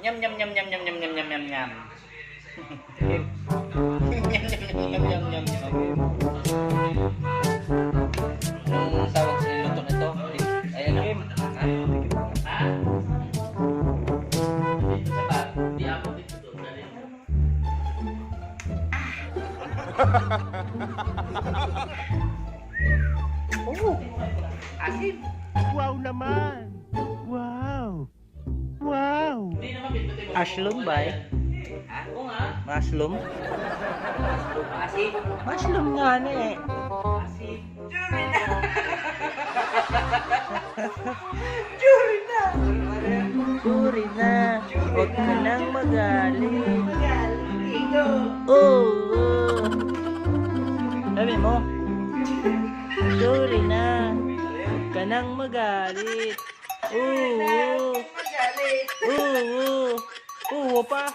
Nyam nyam nyam nyam nyam nyam nyam nyam nyam nyam. Nyam nyam nyam nyam nyam nyam. Anong tawag sa luto na ito? Ayan na. Ha? Di ako dito doon. Oh, Asim. wow naman. Wow. Wow. Hindi naman pinpatay mo. Mushroom ba eh? Ha? Oo nga. Mushroom? Asim. Mushroom nga na eh. Asim. Jury na. Suri na. Huwag ka nang magalit. Ikaw. Oo. Sabi mo? Suri na. Huwag ka nang magalit. Oo. Magalit. Oo. Oo pa.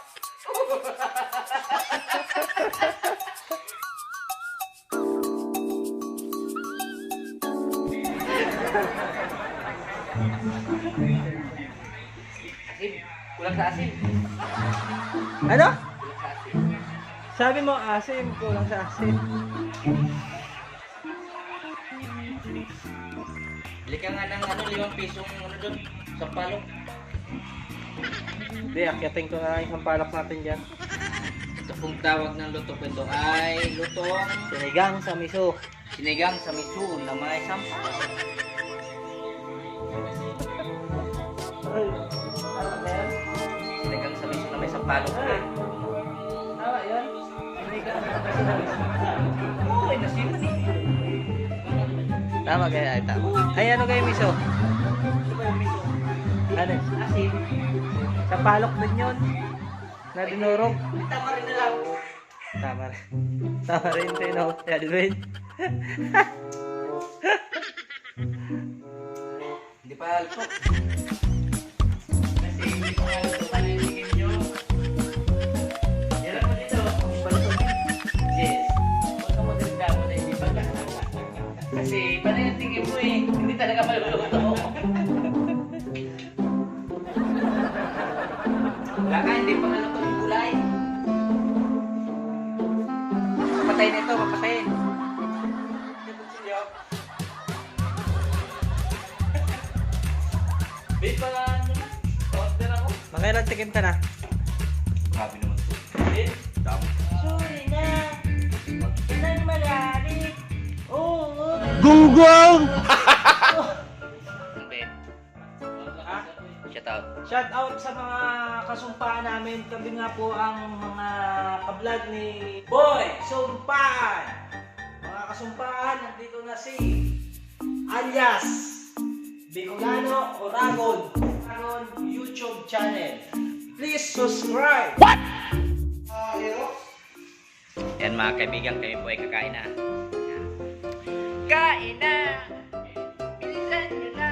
Asim. Kulang sa asim. Ano? Kulang sa asim. Sabi mo asim, kulang sa asim. Bili ka nga ng ano, 5 pisong ano doon, sampalok. Hindi, akyatin ko na isang palak natin dyan. Ito pong tawag ng luto ko ito ay lutong Sinigang sa miso. sinigang sa miso na may sampalok. Ay, tama ba yan? Sinigang sa miso na may sampalok. Tama yan? Sinigang sa miso na miso. Oo, ay nasiman eh. Tama kaya? Ay, tama. Ay, ano kayo miso? Ito ba yung miso? Ano? Asim. Sa palok din yun. Na dinurog. Tama rin na lang. Tama rin. Tama rin, Tino. Edwin. Hindi pa luto. Kasi hindi ko nga luto paninikin nyo. Yan ako dito. Yes. Huwag ka magreklamo na hindi pa ka. Kasi iba na yung tingin mo eh. Hindi talaga maluluto. Wala ka, hindi pa nga luto yung gulay. Papatayin ito, papatayin. Babe, pala ano? Order ako. Makailan tikim ka na? Grabe naman ito. Babe, dami. Sorry na. Huwag ka nang magalit. Oo. Gunggong! Babe. Ha? Shout out. Shout out sa mga kasumpaan namin. Kami nga po ang mga kablog ni Boy Sumpaan. Mga kasumpaan, nandito na si alias Bicolano Oragon YouTube channel. Please subscribe. Yan mga kaibigan, kami po ay kakain na. Yan. Kain na! Bilisan nyo na!